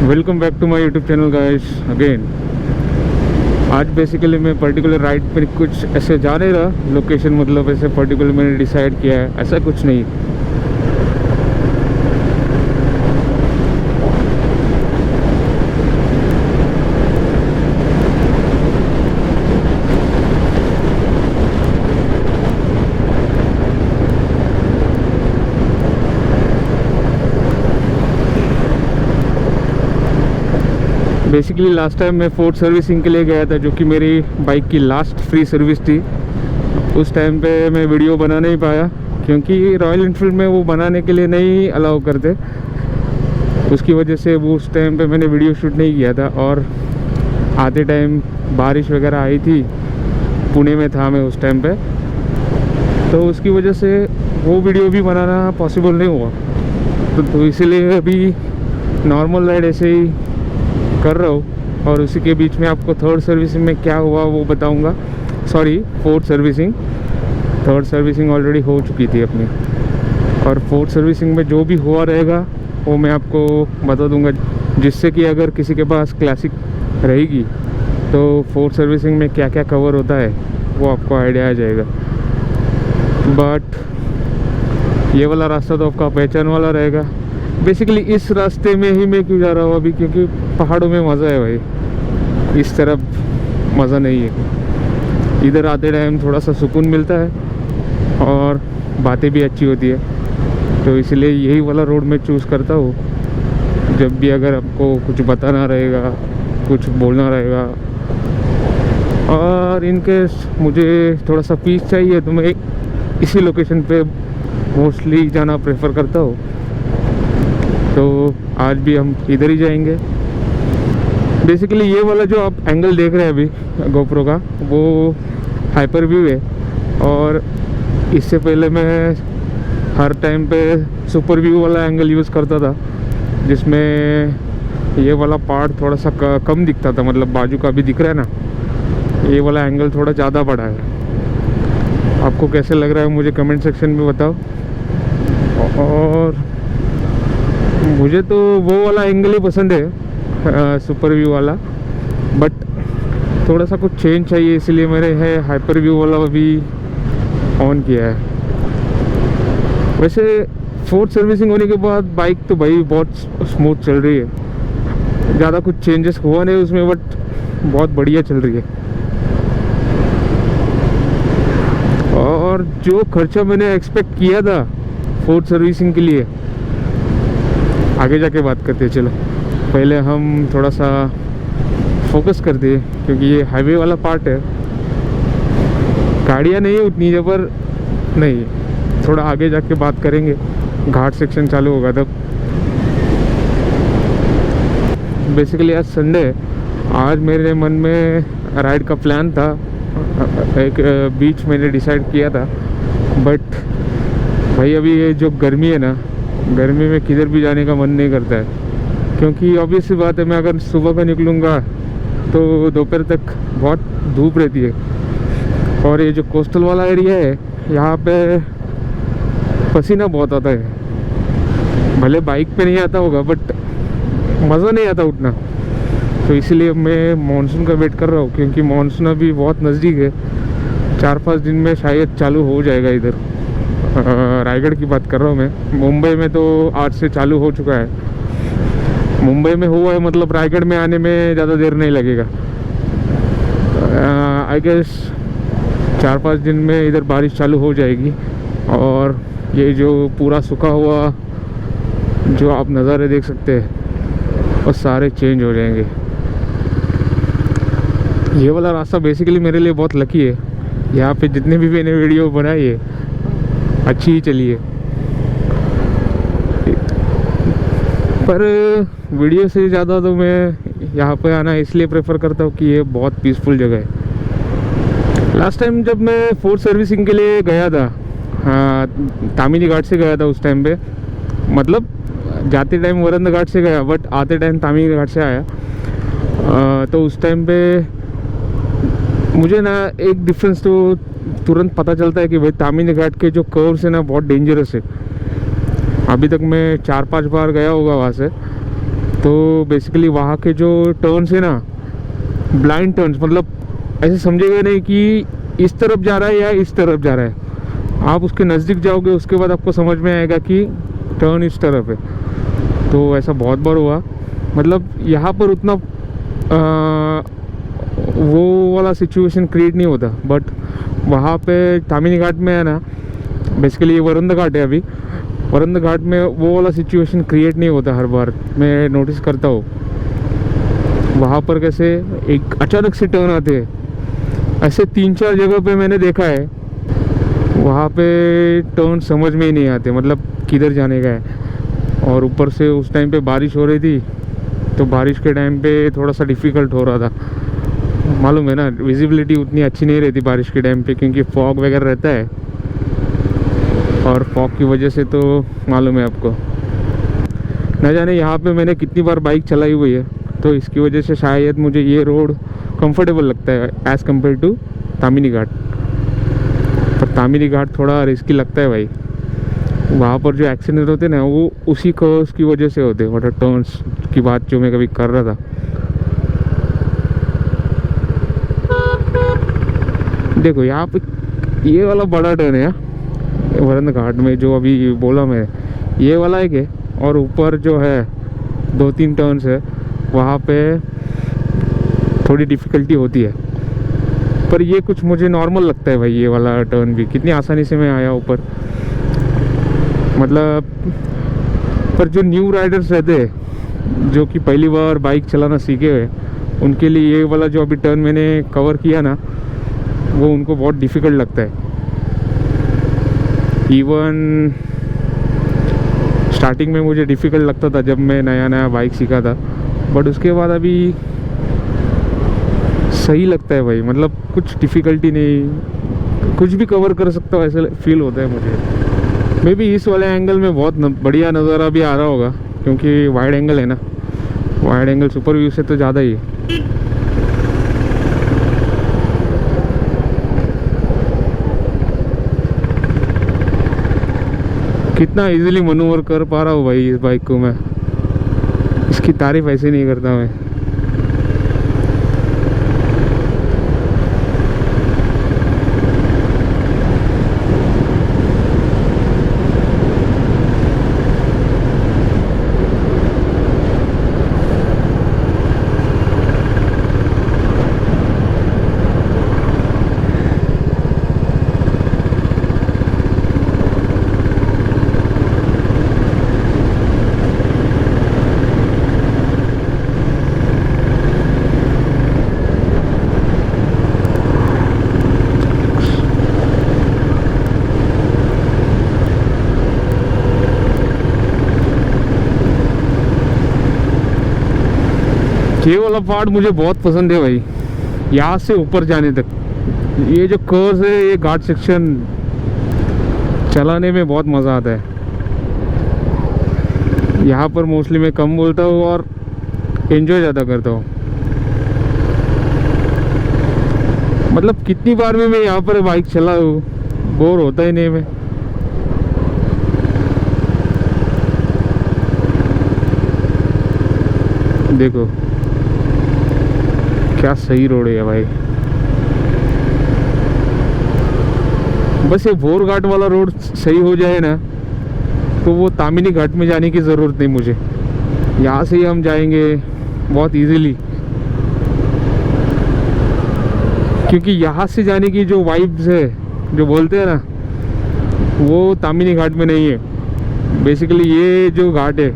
Welcome back to my YouTube channel guys again. आज basically मैं particular ride पर कुछ ऐसे जा नहीं रहा, लोकेशन मतलब ऐसे पर्टिकुलर मैंने डिसाइड किया है, ऐसा कुछ नहीं। बेसिकली लास्ट टाइम मैं फोर्ड सर्विसिंग के लिए गया था, जो कि मेरी बाइक की लास्ट फ्री सर्विस थी। उस टाइम पे मैं वीडियो बना नहीं पाया क्योंकि रॉयल एनफील्ड में वो बनाने के लिए नहीं अलाउ करते। उसकी वजह से वो उस टाइम पे मैंने वीडियो शूट नहीं किया था। और आते टाइम बारिश वगैरह आई थी, पुणे में था मैं उस टाइम पे, तो उसकी वजह से वो वीडियो भी बनाना पॉसिबल नहीं हुआ। तो इसीलिए अभी नॉर्मल राइड ऐसे ही कर रहा हूँ। और उसी के बीच में आपको थर्ड सर्विसिंग में क्या हुआ वो बताऊंगा। Sorry, fourth servicing. Third servicing already हो चुकी थी अपनी, और फोर्थ सर्विसिंग में जो भी हुआ रहेगा वो मैं आपको बता दूंगा, जिससे कि अगर किसी के पास क्लासिक रहेगी तो फोर्थ सर्विसिंग में क्या क्या कवर होता है वो आपको आइडिया आ जाएगा। बट ये वाला रास्ता तो आपका पहचान वाला रहेगा। बेसिकली इस रास्ते में ही मैं क्यों जा रहा हूँ अभी, क्योंकि पहाड़ों में मज़ा है भाई, इस तरफ मज़ा नहीं है। इधर आते टाइम थोड़ा सा सुकून मिलता है और बातें भी अच्छी होती है, तो इसलिए यही वाला रोड मैं चूज़ करता हूँ। जब भी अगर आपको कुछ बताना रहेगा, कुछ बोलना रहेगा, और इनकेस मुझे थोड़ा सा पीस चाहिए तो मैं इसी लोकेशन पे मोस्टली जाना प्रेफर करता हूँ। तो आज भी हम इधर ही जाएंगे। बेसिकली ये वाला जो आप एंगल देख रहे हैं अभी गोप्रो का, वो हाइपर व्यू है। और इससे पहले मैं हर टाइम पे सुपर व्यू वाला एंगल यूज़ करता था, जिसमें ये वाला पार्ट थोड़ा सा कम दिखता था, मतलब बाजू का भी दिख रहा है ना। ये वाला एंगल थोड़ा ज़्यादा बड़ा है। आपको कैसे लग रहा है मुझे कमेंट सेक्शन में बताओ। और मुझे तो वो वाला एंगल ही पसंद है, सुपर व्यू वाला, बट थोड़ा सा कुछ चेंज चाहिए, इसलिए मैंने है हाइपर व्यू वाला भी ऑन किया है। वैसे फोर्थ सर्विसिंग होने के बाद बाइक तो भाई बहुत स्मूथ चल रही है, ज़्यादा कुछ चेंजेस हुआ नहीं उसमें, बट बहुत बढ़िया चल रही है। और जो खर्चा मैंने एक्सपेक्ट किया था फोर्थ सर्विसिंग के लिए, आगे जाके बात करते हैं। चलो पहले हम थोड़ा सा फोकस करते हैं, क्योंकि ये हाईवे वाला पार्ट है। गाड़ियाँ नहीं है उतनी जबर नहीं, थोड़ा आगे जाके बात करेंगे, घाट सेक्शन चालू होगा तब। बेसिकली आज संडे है, आज मेरे मन में राइड का प्लान था, एक बीच मैंने डिसाइड किया था। बट भाई अभी ये जो गर्मी है ना, गर्मी में किधर भी जाने का मन नहीं करता है, क्योंकि ऑब्वियस सी बात है, मैं अगर सुबह का निकलूँगा तो दोपहर तक बहुत धूप रहती है। और ये जो कोस्टल वाला एरिया है, यहाँ पे पसीना बहुत आता है। भले बाइक पे नहीं आता होगा, बट मज़ा नहीं आता उतना। तो इसीलिए मैं मानसून का वेट कर रहा हूँ, क्योंकि मानसून अभी बहुत नज़दीक है। 4-5 दिन में शायद चालू हो जाएगा इधर। रायगढ़ की बात कर रहा हूँ मैं। मुंबई में तो आज से चालू हो चुका है। मुंबई में हुआ है मतलब रायगढ़ में आने में ज़्यादा देर नहीं लगेगा। आई गेस 4-5 दिन में इधर बारिश चालू हो जाएगी, और ये जो पूरा सूखा हुआ जो आप नज़ारे देख सकते हैं वो सारे चेंज हो जाएंगे। ये वाला रास्ता बेसिकली मेरे लिए बहुत लकी है। यहाँ पे जितने भी मैंने वीडियो बनाई है अच्छी ही चली है, पर वीडियो से ज़्यादा तो मैं यहाँ पे आना इसलिए प्रेफर करता हूँ कि ये बहुत पीसफुल जगह है। लास्ट टाइम जब मैं फोर्थ सर्विसिंग के लिए गया था, हाँ, तामिनी घाट से गया था उस टाइम पे, मतलब जाते टाइम वरंदा घाट से गया, बट आते टाइम तामिनी घाट से आया। तो उस टाइम पे मुझे ना एक डिफरेंस तो तुरंत पता चलता है कि भाई तामिनी घाट के जो कर्व्स है ना बहुत डेंजरस है। अभी तक मैं 4-5 बार गया होगा वहाँ से, तो बेसिकली वहाँ के जो टर्न्स है ना, ब्लाइंड टर्न्स, मतलब ऐसे समझेगा नहीं कि इस तरफ जा रहा है या इस तरफ जा रहा है। आप उसके नज़दीक जाओगे उसके बाद आपको समझ में आएगा कि टर्न इस तरफ है। तो ऐसा बहुत बार हुआ, मतलब यहाँ पर उतना वो वाला सिचुएशन क्रिएट नहीं होता, बट वहाँ पे तामिनी घाट में है ना, बेसिकली ये वरुण घाट है अभी, वरुण घाट में वो वाला सिचुएशन क्रिएट नहीं होता हर बार, मैं नोटिस करता हूँ। वहाँ पर कैसे एक अचानक से टर्न आते हैं, ऐसे 3-4 जगह पे मैंने देखा है। वहाँ पे टर्न समझ में ही नहीं आते, मतलब किधर जाने का है। और ऊपर से उस टाइम पे बारिश हो रही थी, तो बारिश के टाइम पे थोड़ा सा डिफ़िकल्ट हो रहा था। मालूम है ना, विजिबिलिटी उतनी अच्छी नहीं रहती बारिश के टाइम पे, क्योंकि फॉग वगैरह रहता है, और फॉग की वजह से तो मालूम है आपको। न जाने यहाँ पे मैंने कितनी बार बाइक चलाई हुई है, तो इसकी वजह से शायद मुझे ये रोड कंफर्टेबल लगता है एज़ कम्पेयर टू तामिनी घाट। पर तामिनी घाट थोड़ा रिस्की लगता है भाई। वहाँ पर जो एक्सीडेंट होते हैं ना, वो उसी कर्व्स की वजह से होते हैं, मतलब टर्न्स की बात जो मैं कभी कर रहा था। देखो यहाँ पे ये वाला बड़ा टर्न है वरुण घाट में, जो अभी बोला मैं, ये वाला एक है। और ऊपर जो है 2-3 टर्न्स है, वहाँ पे थोड़ी डिफ़िकल्टी होती है, पर ये कुछ मुझे नॉर्मल लगता है भाई। ये वाला टर्न भी कितनी आसानी से मैं आया ऊपर, मतलब। पर जो न्यू राइडर्स रहते हैं, जो कि पहली बार बाइक चलाना सीखे हुए, उनके लिए ये वाला जो अभी टर्न मैंने कवर किया ना, वो उनको बहुत डिफ़िकल्ट लगता है। इवन स्टार्टिंग में मुझे डिफ़िकल्ट लगता था जब मैं नया नया बाइक सीखा था, बट उसके बाद अभी सही लगता है भाई। मतलब कुछ डिफ़िकल्टी नहीं, कुछ भी कवर कर सकता हूँ ऐसा फील होता है मुझे। मे बी इस वाले एंगल में बहुत बढ़िया नज़ारा भी आ रहा होगा, क्योंकि वाइड एंगल है ना, वाइड एंगल सुपर व्यू से तो ज़्यादा ही है। कितना इजीली मनूवर कर पा रहा हूँ भाई इस बाइक को मैं, इसकी तारीफ ऐसे नहीं करता मैं। ये वाला पार्ट मुझे बहुत पसंद है भाई, यहाँ से ऊपर जाने तक। ये जो कर्व है, ये घाट सेक्शन चलाने में बहुत मज़ा आता है। यहाँ पर मोस्टली मैं कम बोलता हूँ और एंजॉय ज़्यादा करता हूँ। मतलब कितनी बार में मैं यहाँ पर बाइक चला हूँ, बोर होता ही नहीं मैं। देखो क्या सही रोड है भाई। बस ये भोर घाट वाला रोड सही हो जाए ना, तो वो तामिनी घाट में जाने की ज़रूरत नहीं मुझे। यहाँ से ही हम जाएंगे बहुत इजीली, क्योंकि यहाँ से जाने की जो वाइब्स है, जो बोलते हैं ना, वो तामिनी घाट में नहीं है। बेसिकली ये जो घाट है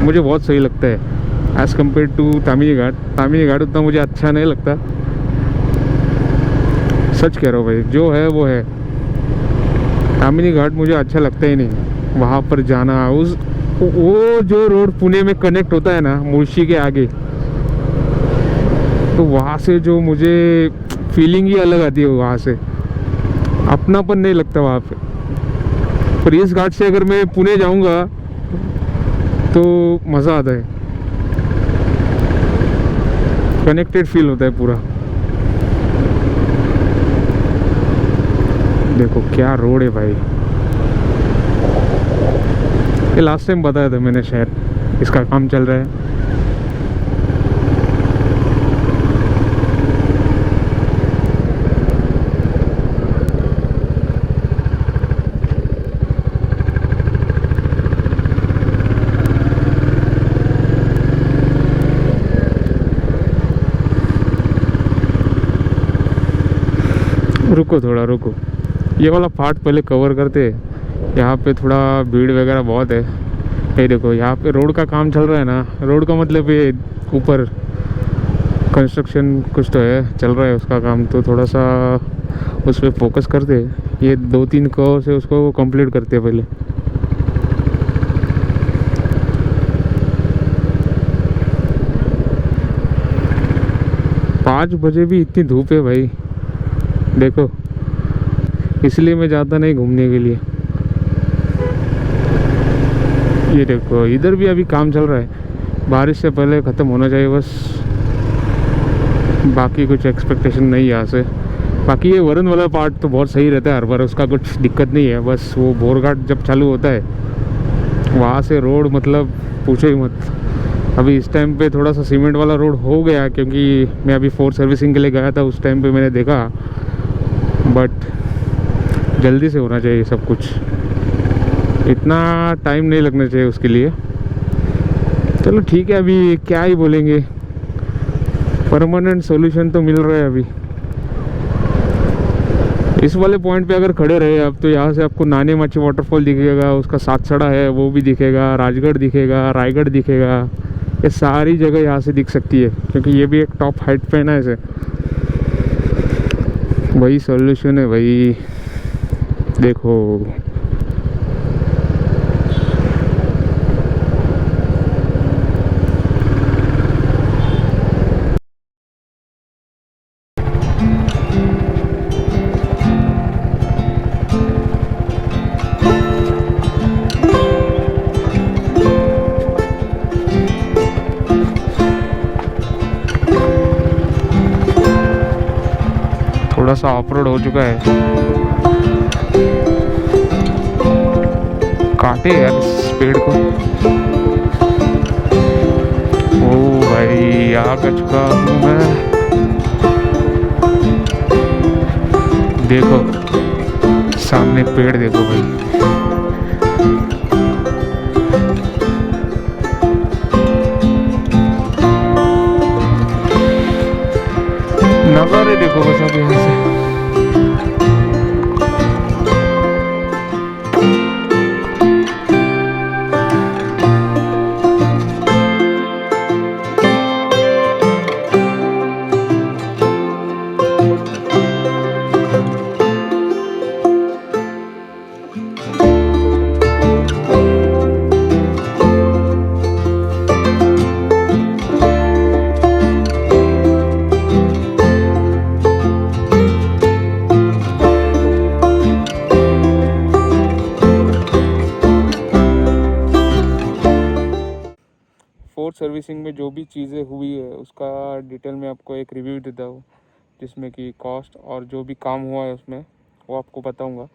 मुझे बहुत सही लगता है एज़ कम्पेयर टू तामिनी घाट। तामिनी घाट उतना मुझे अच्छा नहीं लगता, सच कह रहा हूँ भाई, जो है वो है। तामिनी घाट मुझे अच्छा लगता ही नहीं। वहाँ पर जाना, उस वो जो रोड पुणे में कनेक्ट होता है ना, मुर्शी के आगे, तो वहाँ से जो मुझे फीलिंग ही अलग आती है। वहाँ से अपनापन नहीं लगता वहाँ पे। पर इस घाट से अगर मैं पुणे जाऊँगा तो मज़ा आता है, कनेक्टेड फील होता है पूरा। देखो क्या रोड है भाई। ये लास्ट टाइम बताया था मैंने शायद, इसका काम चल रहा है। रुको थोड़ा रुको, ये वाला पार्ट पहले कवर करते। यहाँ पे थोड़ा भीड़ वगैरह बहुत है। ये देखो यहाँ पे रोड का काम चल रहा है ना, रोड का मतलब ये ऊपर कंस्ट्रक्शन कुछ तो है, चल रहा है उसका काम, तो थोड़ा सा उस पर फोकस करते। ये 2-3 कवर से उसको कंप्लीट करते पहले। पाँच बजे भी इतनी धूप है भाई, देखो, इसलिए मैं जाता नहीं घूमने के लिए। ये देखो इधर भी अभी काम चल रहा है, बारिश से पहले ख़त्म होना चाहिए बस, बाकी कुछ एक्सपेक्टेशन नहीं है यहाँ से। बाकी ये वरुण वाला पार्ट तो बहुत सही रहता है हर बार, उसका कुछ दिक्कत नहीं है। बस वो बोरघाट जब चालू होता है वहाँ से रोड मतलब पूछो ही मत। अभी इस टाइम पे थोड़ा सा सीमेंट वाला रोड हो गया, क्योंकि मैं अभी 4 सर्विसिंग के लिए गया था, उस टाइम पे मैंने देखा, बट जल्दी से होना चाहिए सब कुछ, इतना टाइम नहीं लगना चाहिए उसके लिए। चलो ठीक है, अभी क्या ही बोलेंगे, परमानेंट सॉल्यूशन तो मिल रहा है अभी। इस वाले पॉइंट पे अगर खड़े रहे अब, तो यहाँ से आपको नाने माची वाटरफॉल दिखेगा, उसका सातसड़ा है वो भी दिखेगा, राजगढ़ दिखेगा, रायगढ़ दिखेगा, ये सारी जगह यहाँ से दिख सकती है, क्योंकि ये भी एक टॉप हाइट पे है ना ऐसे। वही सॉल्यूशन है भाई, देखो। थोड़ा सा ऑफ रोड हो चुका है, काटे यार इस पेड़ को। ओ भाई आ चुका हूँ मैं, देखो सामने पेड़ देखो भाई, नज़ारे देखो बस अब यहाँ से। फोर्थ सर्विसिंग में जो भी चीज़ें हुई है उसका डिटेल में आपको एक रिव्यू देता हूँ, जिसमें कि कॉस्ट और जो भी काम हुआ है उसमें वो आपको बताऊँगा।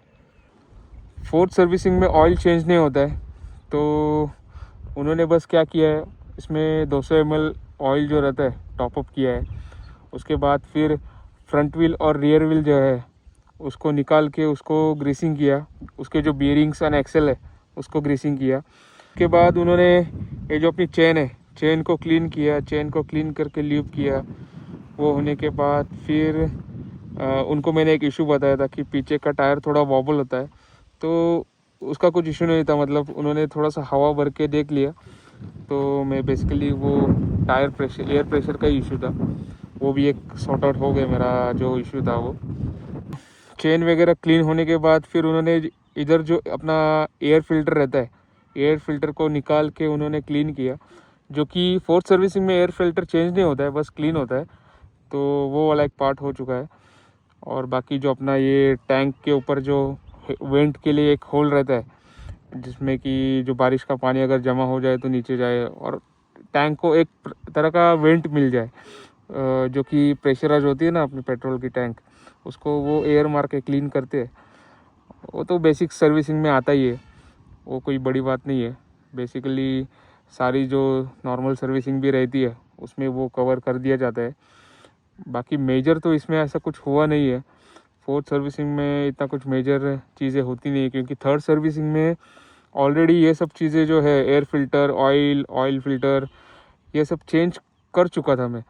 फोर्थ सर्विसिंग में ऑयल चेंज नहीं होता है, तो उन्होंने बस क्या किया है, इसमें 200 ml ऑयल जो रहता है टॉपअप किया है। उसके बाद फिर फ्रंट व्हील और रियर व्हील जो है उसको निकाल के उसको ग्रीसिंग किया, उसके जो बियरिंग्स एंड एक्सेल है उसको ग्रीसिंग किया। उसके बाद उन्होंने ये जो अपनी चेन है, चेन को क्लीन किया, चेन को क्लीन करके ल्यूब किया। वो होने के बाद फिर उनको मैंने एक इशू बताया था कि पीछे का टायर थोड़ा वॉबल होता है, तो उसका कुछ इशू नहीं था, मतलब उन्होंने थोड़ा सा हवा भर के देख लिया, तो मैं बेसिकली वो टायर प्रेशर, एयर प्रेशर का इशू था, वो भी एक सॉर्ट आउट हो गया मेरा जो इशू था वो। चेन वगैरह क्लीन होने के बाद फिर उन्होंने इधर जो अपना एयर फिल्टर रहता है, एयर फिल्टर को निकाल के उन्होंने क्लीन किया, जो कि फोर्थ सर्विसिंग में एयर फिल्टर चेंज नहीं होता है, बस क्लीन होता है, तो वो वाला एक पार्ट हो चुका है। और बाकी जो अपना ये टैंक के ऊपर जो वेंट के लिए एक होल रहता है, जिसमें कि जो बारिश का पानी अगर जमा हो जाए तो नीचे जाए और टैंक को एक तरह का वेंट मिल जाए, जो कि प्रेशराइज होती है ना अपनी पेट्रोल की टैंक, उसको वो एयर मार के क्लीन करते हैं। वो तो बेसिक सर्विसिंग में आता ही है, वो कोई बड़ी बात नहीं है। बेसिकली सारी जो नॉर्मल सर्विसिंग भी रहती है उसमें वो कवर कर दिया जाता है। बाकी मेजर तो इसमें ऐसा कुछ हुआ नहीं है। फोर्थ सर्विसिंग में इतना कुछ मेजर चीज़ें होती नहीं है, क्योंकि थर्ड सर्विसिंग में ऑलरेडी ये सब चीज़ें जो है एयर फिल्टर, ऑयल फिल्टर, ये सब चेंज कर चुका था मैं।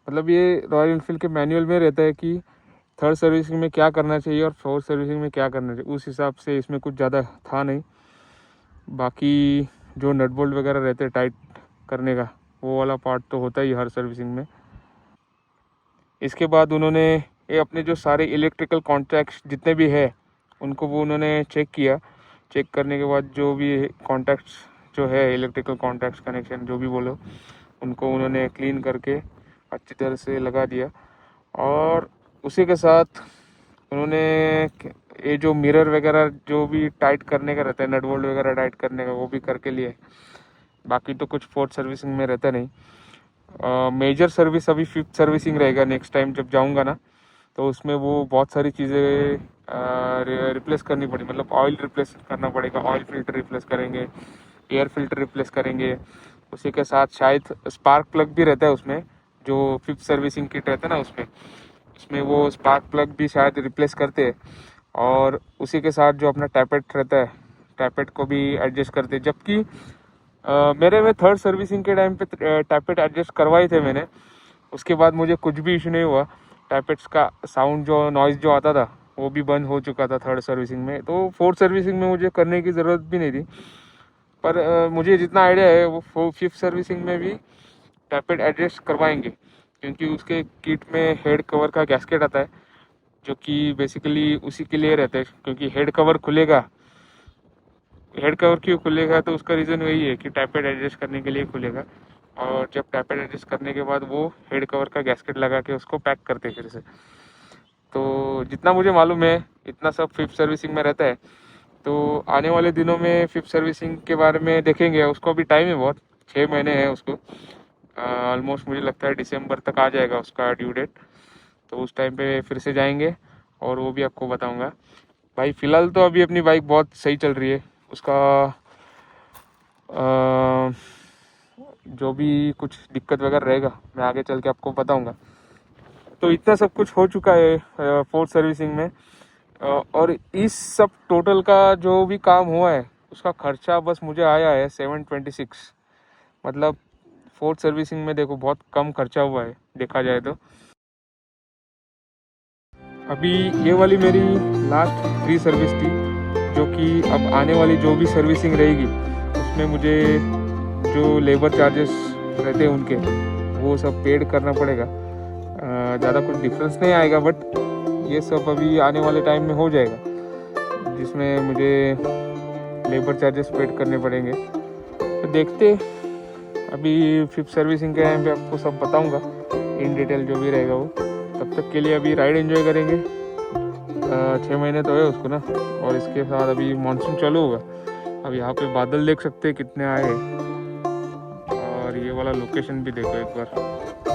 मतलब ये रॉयल एनफील्ड के मैनुअल में रहता है कि थर्ड सर्विसिंग में क्या करना चाहिए और फोर्थ सर्विसिंग में क्या करना चाहिए। उस हिसाब से इसमें कुछ ज़्यादा था नहीं। बाकी जो नट बोल्ट वगैरह रहते हैं टाइट करने का, वो वाला पार्ट तो होता ही हर सर्विसिंग में। इसके बाद उन्होंने ये अपने जो सारे इलेक्ट्रिकल कॉन्टैक्ट्स जितने भी है उनको वो उन्होंने चेक किया। चेक करने के बाद जो भी कॉन्टैक्ट्स जो है इलेक्ट्रिकल कॉन्टैक्ट्स कनेक्शन जो भी बोलो, उनको उन्होंने क्लीन करके अच्छी तरह से लगा दिया। और उसी के साथ उन्होंने ये जो मिरर वगैरह जो भी टाइट करने का रहता है, नट बोल्ट वगैरह टाइट करने का, वो भी करके लिए। बाकी तो कुछ फोर्थ सर्विसिंग में रहता नहीं। मेजर सर्विस अभी फिफ्थ सर्विसिंग रहेगा नेक्स्ट टाइम जब जाऊंगा ना, तो उसमें वो बहुत सारी चीज़ें रिप्लेस करनी पड़ी। मतलब ऑयल रिप्लेस करना पड़ेगा, ऑयल फिल्टर रिप्लेस करेंगे, एयर फिल्टर रिप्लेस करेंगे। उसी के साथ शायद स्पार्क प्लग भी रहता है उसमें, जो फिफ्थ सर्विसिंग किट रहता है ना उसमें वो स्पार्क प्लग भी शायद रिप्लेस करते हैं। और उसी के साथ जो अपना टैपेट रहता है, टैपेट को भी एडजस्ट करते हैं। जबकि मेरे में थर्ड सर्विसिंग के टाइम पे टैपेट एडजस्ट करवाए थे मैंने, उसके बाद मुझे कुछ भी इशू नहीं हुआ। टैपेट्स का साउंड जो नॉइज़ जो आता था वो भी बंद हो चुका था थर्ड सर्विसिंग में। तो फोर्थ सर्विसिंग में मुझे करने की ज़रूरत भी नहीं थी। पर मुझे जितना आइडिया है वो फिफ्थ सर्विसिंग में भी टैपेट एडजस्ट करवाएंगे, क्योंकि उसके किट में हेड कवर का गैस्केट आता है, जो कि बेसिकली उसी के लिए रहता है। क्योंकि हेड कवर खुलेगा, हेड कवर क्यों खुलेगा, तो उसका रीज़न वही है कि टैपेट एडजस्ट करने के लिए खुलेगा। और जब टैपेट एडजस्ट करने के बाद वो हेड कवर का गैस्केट लगा के उसको पैक करते फिर से। तो जितना मुझे मालूम है इतना सब फिफ्थ सर्विसिंग में रहता है। तो आने वाले दिनों में फिफ्थ सर्विसिंग के बारे में देखेंगे। उसको भी टाइम है, बहुत 6 महीने है उसको। ऑलमोस्ट मुझे लगता है दिसंबर तक आ जाएगा उसका ड्यू डेट। तो उस टाइम पे फिर से जाएंगे और वो भी आपको बताऊंगा। भाई फ़िलहाल तो अभी अपनी बाइक बहुत सही चल रही है। उसका जो भी कुछ दिक्कत वगैरह रहेगा मैं आगे चल के आपको बताऊंगा। तो इतना सब कुछ हो चुका है फोर्थ सर्विसिंग में। और इस सब टोटल का जो भी काम हुआ है उसका खर्चा बस मुझे आया है 726। मतलब फोर्थ सर्विसिंग में देखो बहुत कम खर्चा हुआ है देखा जाए तो। अभी ये वाली मेरी लास्ट फ्री सर्विस थी, जो कि अब आने वाली जो भी सर्विसिंग रहेगी उसमें मुझे जो लेबर चार्जेस रहते हैं उनके वो सब पेड करना पड़ेगा। ज़्यादा कुछ डिफरेंस नहीं आएगा, बट ये सब अभी आने वाले टाइम में हो जाएगा, जिसमें मुझे लेबर चार्जेस पेड करने पड़ेंगे। तो देखते, अभी फिफ्थ सर्विसिंग के टाइम पे आपको सब बताऊंगा इन डिटेल जो भी रहेगा वो। तब तक के लिए अभी राइड एंजॉय करेंगे। 6 महीने तो है उसको ना, और इसके साथ अभी मानसून चालू होगा। अब यहाँ पे बादल देख सकते हैं कितने आए हैं, और ये वाला लोकेशन भी देखो एक बार।